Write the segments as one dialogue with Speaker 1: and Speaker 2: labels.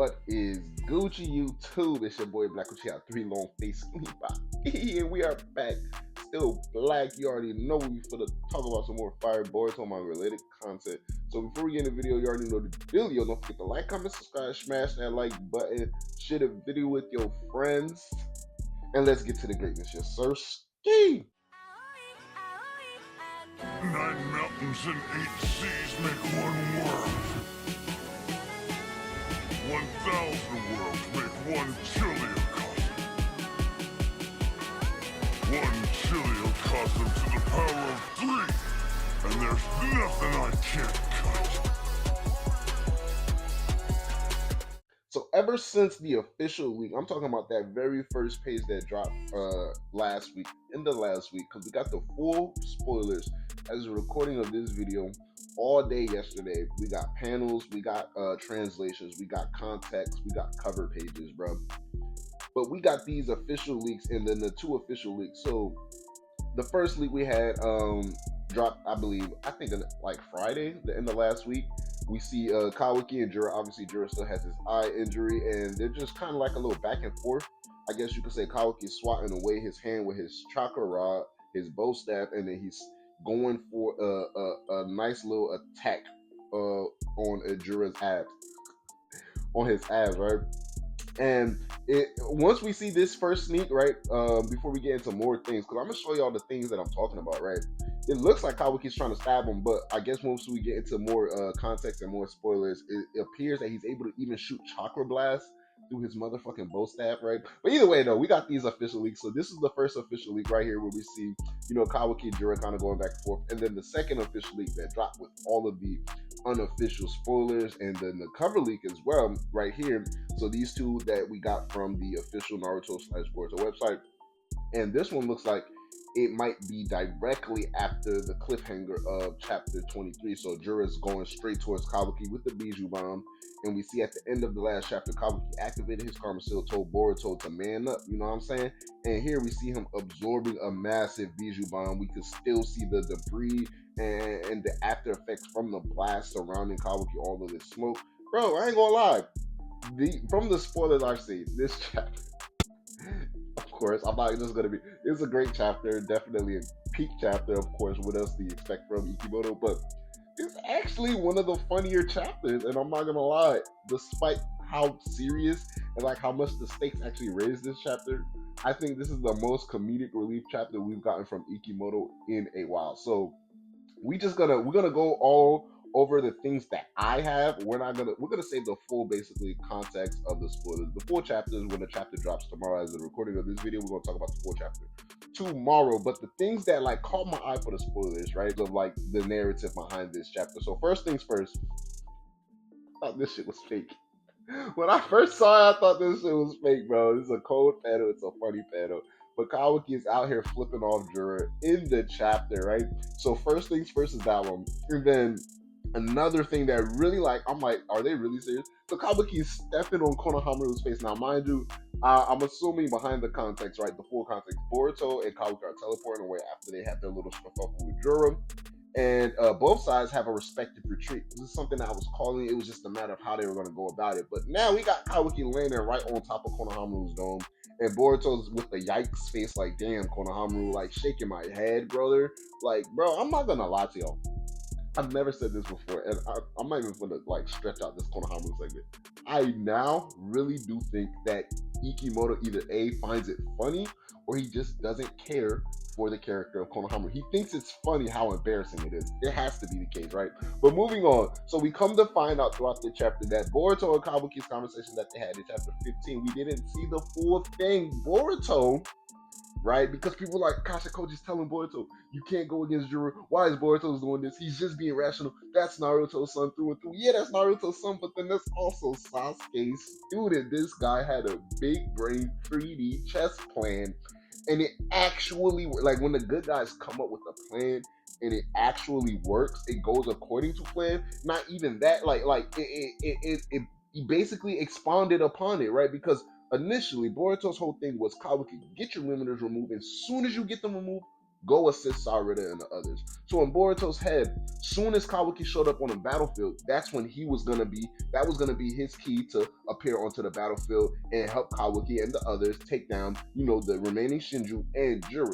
Speaker 1: What is Gucci YouTube? It's your boy Black Gucci out 3 long face and we are back. Still black. You already know we finna talk about some more fire Boruto manga related content. So before we get in the video, you already know the dealio. Don't forget to like, comment, subscribe, smash that like button, share the video with your friends, and let's get to the greatness. Yes, sir. Ski.
Speaker 2: 9 mountains and 8 seas make one world. 1,000 worlds make one chiliocosm. 1 chiliocosm to the power of 3, and there's nothing I can't cut.
Speaker 1: So ever since the official leak, I'm talking about that very first page that dropped last week, because we got the full spoilers as a recording of this video all day yesterday. We got panels, we got translations, we got context, we got cover pages, bro. But we got these official leaks and then the 2 official leaks. So the first leak we had dropped, I think like Friday, the end of last week. We see Kawaki and Jura. Obviously, Jura still has his eye injury, and they're just kind of like a little back and forth. I guess you could say Kawaki is swatting away his hand with his chakra rod, his bow staff, and then he's going for a nice little attack on Jura's abs, right? And once we see this first sneak, right, before we get into more things, because I'm gonna show y'all the things that I'm talking about, right? It looks like Kawaki's trying to stab him, but I guess once we get into more context and more spoilers, it appears that he's able to even shoot chakra blasts through his motherfucking bow staff, right? But either way, though, we got these official leaks. So this is the first official leak right here where we see, Kawaki and Jura kind of going back and forth. And then the second official leak that dropped with all of the unofficial spoilers and then the cover leak as well right here. So these 2 that we got from the official Naruto/Boruto website. And this one looks like it might be directly after the cliffhanger of chapter 23. So Jura's going straight towards Kawaki with the Bijou Bomb. And we see at the end of the last chapter, Kawaki activated his Karma Seal, told Boruto to man up, you know what I'm saying? And here we see him absorbing a massive Bijou Bomb. We can still see the debris and the after effects from the blast surrounding Kawaki, all of this smoke. Bro, I ain't gonna lie. From the spoilers I've seen, this chapter, of course, I'm not just gonna be. It's a great chapter, definitely a peak chapter. Of course, what else do you expect from Ikimoto? But it's actually one of the funnier chapters, and I'm not gonna lie. Despite how serious and like how much the stakes actually raised this chapter, I think this is the most comedic relief chapter we've gotten from Ikimoto in a while. So we're gonna go all over the things that I have. We're gonna save the full basically context of the spoilers. The full chapters when the chapter drops tomorrow as the recording of this video. We're gonna talk about the full chapter tomorrow. But the things that like caught my eye for the spoilers, right? Of like the narrative behind this chapter. So first things first, I thought this shit was fake. When I first saw it, I thought this shit was fake, bro. This is a cold panel, it's a funny panel. But Kawaki is out here flipping off Jura in the chapter, right? So first things first is that one. And then another thing that really I'm like, are they really serious? So Kawaki is stepping on Konohamaru's face. Now, mind you, I'm assuming behind the context, right, the full context, Boruto and Kawaki are teleporting away after they have their little stuff up with Jura. And both sides have a respective retreat. This is something that I was calling. It was just a matter of how they were going to go about it. But now we got Kawaki landing right on top of Konohamaru's dome. And Boruto's with the yikes face like, damn, Konohamaru, like shaking my head, brother. Like, bro, I'm not going to lie to y'all. I've never said this before, and I'm not even gonna like stretch out this Konohamaru segment. I now really do think that Ikimoto either A, finds it funny, or he just doesn't care for the character of Konohamaru. He thinks it's funny how embarrassing it is. It has to be the case, right? But moving on, so we come to find out throughout the chapter that Boruto and Kawaki's conversation that they had in chapter 15, we didn't see the full thing. Boruto, right? Because people like Kashakoji's telling Boruto, you can't go against Jura. Why is Boruto doing this? He's just being rational. That's Naruto's son through and through. Yeah, that's Naruto's son, but then that's also Sasuke's student. This guy had a big brain 3D chess plan, and it actually, like when the good guys come up with a plan and it actually works, it goes according to plan. Not even that, it basically expounded upon it, right? Because initially, Boruto's whole thing was Kawaki, get your limiters removed. As soon as you get them removed, go assist Sarada and the others. So in Boruto's head, soon as Kawaki showed up on the battlefield, that was gonna be his key to appear onto the battlefield and help Kawaki and the others take down, the remaining Shinju and Jura.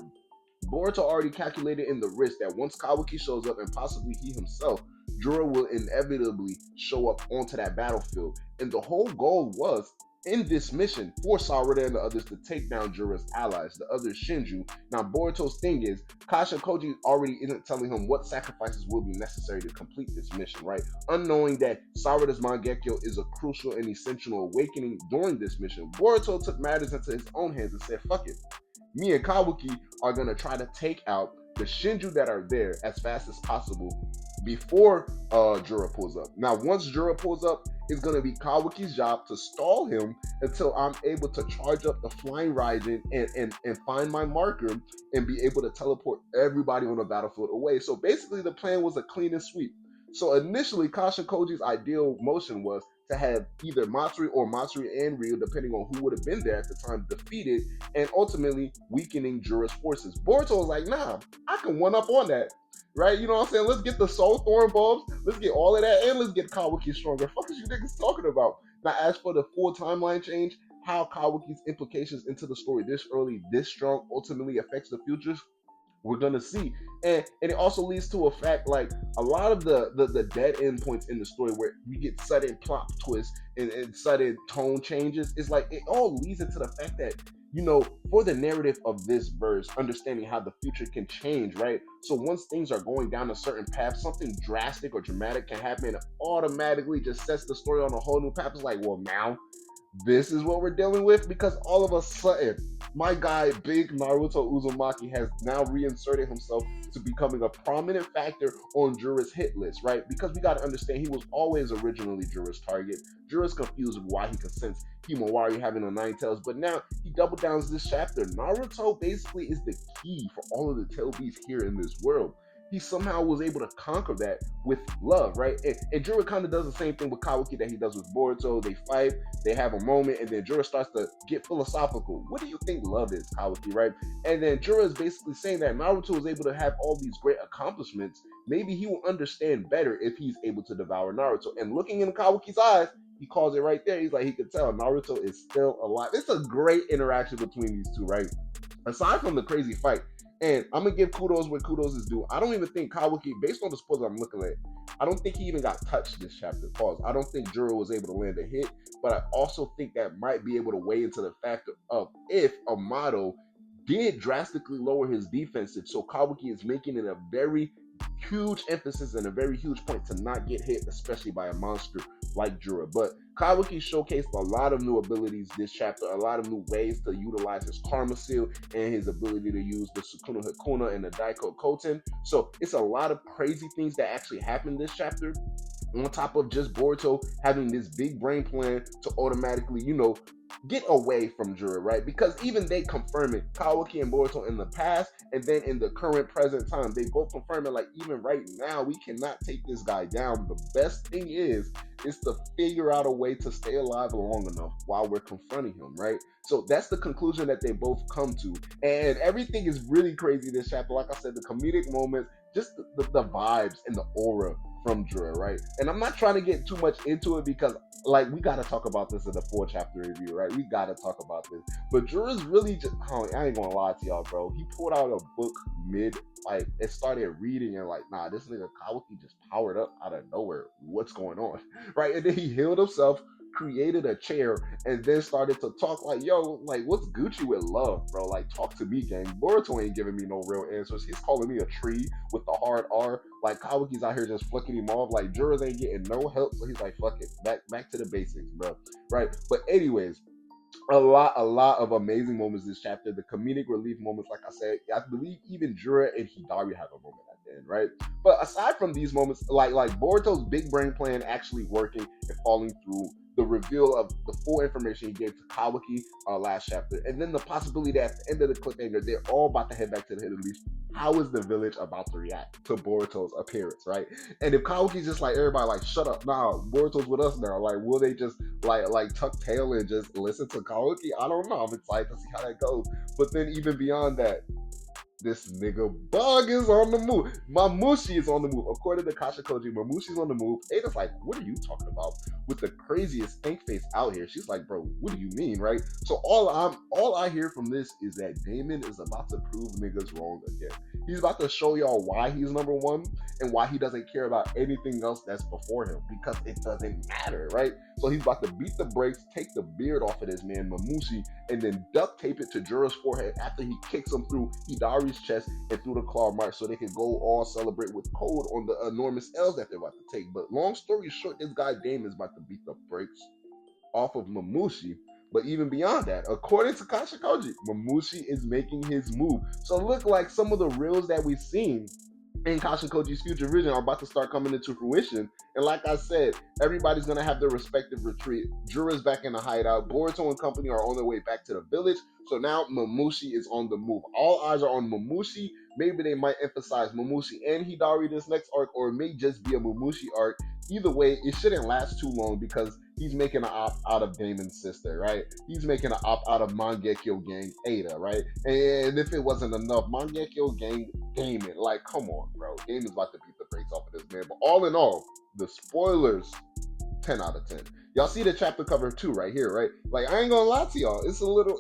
Speaker 1: Boruto already calculated in the risk that once Kawaki shows up and possibly he himself, Jura will inevitably show up onto that battlefield. And the whole goal was, in this mission, for Sarada and the others to take down Jura's allies, the other Shinju. Now, Boruto's thing is, Kasha Koji already isn't telling him what sacrifices will be necessary to complete this mission, right? Unknowing that Sarada's Mangekyo is a crucial and essential awakening during this mission, Boruto took matters into his own hands and said, fuck it. Me and Kawaki are going to try to take out the Shinju that are there as fast as possible before Jura pulls up. Now, once Jura pulls up, it's going to be Kawaki's job to stall him until I'm able to charge up the Flying Raijin and find my marker and be able to teleport everybody on the battlefield away. So basically, the plan was a clean and sweep. So initially, Kasha Koji's ideal motion was to have either Matsuri or Matsuri and Ryu, depending on who would have been there at the time, defeated and ultimately weakening Jura's forces. Boruto was like, nah, I can one up on that. Right? You know what I'm saying? Let's get the Soul Thorn bulbs, let's get all of that, and let's get Kawaki stronger. Fuck is you niggas talking about? Now, as for the full timeline change, how Kawaki's implications into the story this early, this strong, ultimately affects the futures, we're gonna see. And it also leads to a fact, like a lot of the dead end points in the story where we get sudden plot twists and sudden tone changes, it's like it all leads into the fact that, for the narrative of this verse, understanding how the future can change, right? So once things are going down a certain path, something drastic or dramatic can happen and automatically just sets the story on a whole new path. It's like, well, now this is what we're dealing with, because all of a sudden, my guy, Big Naruto Uzumaki, has now reinserted himself to becoming a prominent factor on Jura's hit list, right? Because we got to understand, he was always originally Jura's target. Jura's confused with why he can sense Himawari having a nine tails, but now he double downs this chapter. Naruto basically is the key for all of the tail beasts here in this world. He somehow was able to conquer that with love, right? And Jura kind of does the same thing with Kawaki that he does with Boruto. They fight, they have a moment, and then Jura starts to get philosophical. What do you think love is, Kawaki, right? And then Jura is basically saying that Naruto is able to have all these great accomplishments. Maybe he will understand better if he's able to devour Naruto. And looking in Kawaki's eyes, he calls it right there. He's like, he could tell Naruto is still alive. It's a great interaction between these two, right? Aside from the crazy fight, and I'm going to give kudos where kudos is due. I don't even think Kawaki, based on the spoilers I'm looking at, I don't think he even got touched this chapter. Pause. I don't think Jura was able to land a hit, but I also think that might be able to weigh into the factor of if Amato did drastically lower his defensive. So Kawaki is making it a very huge emphasis and a very huge point to not get hit, especially by a monster like Jura. But Kawaki showcased a lot of new abilities this chapter, a lot of new ways to utilize his Karma Seal and his ability to use the Sukuna Hakuna and the Daiko Koten. So it's a lot of crazy things that actually happened this chapter, on top of just Boruto having this big brain plan to automatically, get away from Jura, right? Because even they confirm it, Kawaki and Boruto in the past, and then in the current present time, they both confirm it, like, even right now, we cannot take this guy down. The best thing is to figure out a way to stay alive long enough while we're confronting him, right? So that's the conclusion that they both come to. And everything is really crazy this chapter. Like I said, the comedic moments, just the vibes and the aura from Jura, right? And I'm not trying to get too much into it because, like, we got to talk about this in the 4-chapter review, right? We got to talk about this. But Jura's really just, I ain't gonna lie to y'all, bro. He pulled out a book it started reading and like, nah, this nigga Kawaki just powered up out of nowhere. What's going on? Right? And then he healed himself, created a chair, and then started to talk like, yo, like, what's Gucci with love, bro? Like, talk to me, gang. Boruto ain't giving me no real answers. He's calling me a tree with the hard R. Like, Kawaki's out here just flicking him off. Like, Jura's ain't getting no help, so he's like, fuck it, back to the basics, bro. Right? But anyways, a lot of amazing moments this chapter. The comedic relief moments, like I said, I believe even Jura and Hidari have a moment at the end, right? But aside from these moments, like Boruto's big brain plan actually working and falling through, the reveal of the full information he gave to Kawaki last chapter, and then the possibility that at the end of the cliffhanger, they're all about to head back to the Hidden Leaf. How is the village about to react to Boruto's appearance, right? And if Kawaki's just like, everybody like, shut up, nah, Boruto's with us now, like, will they just like tuck tail and just listen to Kawaki? I don't know. I'm excited to see how that goes. But then even beyond that, This nigga Bug is on the move. Mamushi is on the move. According to Kasha Koji, Mamushi's on the move. Ada's like, what are you talking about? With the craziest ink face out here. She's like, bro, what do you mean, right? So all I hear from this is that Damon is about to prove niggas wrong again. He's about to show y'all why he's number one and why he doesn't care about anything else that's before him because it doesn't matter, right? So he's about to beat the brakes, take the beard off of this man Mamushi, and then duct tape it to Jura's forehead after he kicks him through Hidari's chest and through the claw mark so they can go all celebrate with Code on the enormous L's that they're about to take. But long story short, this guy Damon is about to beat the brakes off of Mamushi. But even beyond that, according to Kasha Koji, Mamushi is making his move. So look like some of the reels that we've seen in Kasha Koji's future vision are about to start coming into fruition. And like I said, everybody's going to have their respective retreat. Jura's back in the hideout. Boruto and company are on their way back to the village. So now Mamushi is on the move. All eyes are on Mamushi. Maybe they might emphasize Mamushi and Hidari this next arc, or it may just be a Mamushi arc. Either way, it shouldn't last too long because he's making an op out of Damon's sister, right? He's making an op out of Mangekyo Gang Ada, right? And if it wasn't enough, Mangekyo Gang Damon, like, come on, bro. Damon's about to beat the brakes off of this man. But all in all, the spoilers, 10 out of 10. Y'all see the chapter cover too right here, right? Like, I ain't gonna lie to y'all. It's a little,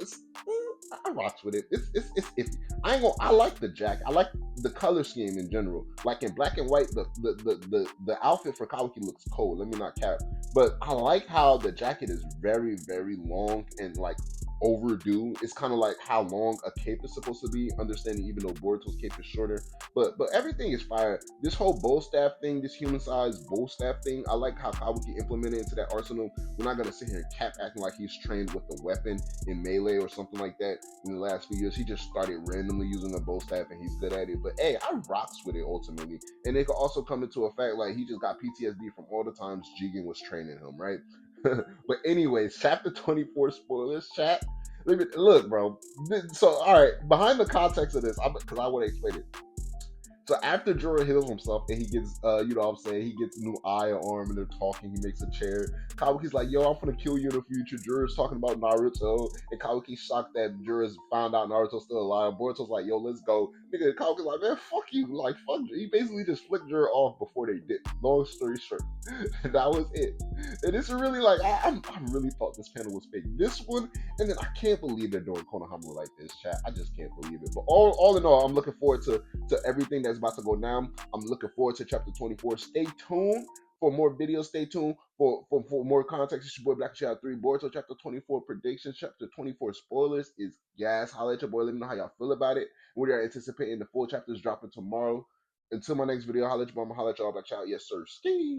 Speaker 1: I rocks with it. It's iffy. I like the jacket. I like the color scheme in general. Like in black and white, the outfit for Kawaki looks cold. Let me not cap. But I like how the jacket is very, very long and like overdue. It's kind of like how long a cape is supposed to be. Understanding even though Boruto's cape is shorter, but everything is fire. This whole bow staff thing, this human-sized bow staff thing, I like how Kawaki implemented into that arsenal. We're not gonna sit here and cap acting like he's trained with a weapon in melee or something like that. In the last few years, he just started randomly using a bow staff and he's good at it. But hey, I rocks with it ultimately, and it could also come into effect like he just got PTSD from all the times Jigen was training him, right? But anyways, chapter 24 spoilers, chat. Look, bro. So, all right, behind the context of this, because I want to explain it. So after Jura heals himself and he gets, you know what I'm saying, he gets a new eye or arm and they're talking, he makes a chair. Kawaki's like, yo, I'm gonna kill you in the future. Jura's talking about Naruto, and Kawaki's shocked that Jura's found out Naruto's still alive. Boruto's like, yo, let's go. Nigga, Kawaki's like, man, fuck you. Like, fuck you. He basically just flicked Jura off before they did. Long story short, that was it. And it's really like, I really thought this panel was fake. This one, and then I can't believe they're doing Konohama like this, chat. I just can't believe it. But all in all, I'm looking forward to everything that's about to go down. I'm looking forward to chapter 24. Stay tuned for more videos. Stay tuned for more context. It's your boy Black Child 3. Boruto chapter 24 predictions. Chapter 24 spoilers is gas. Holla at your boy. Let me know how y'all feel about it. We are anticipating the full chapters dropping tomorrow. Until my next video, holla at your mama. Holla at y'all Black Child. Yes, sir. Ski.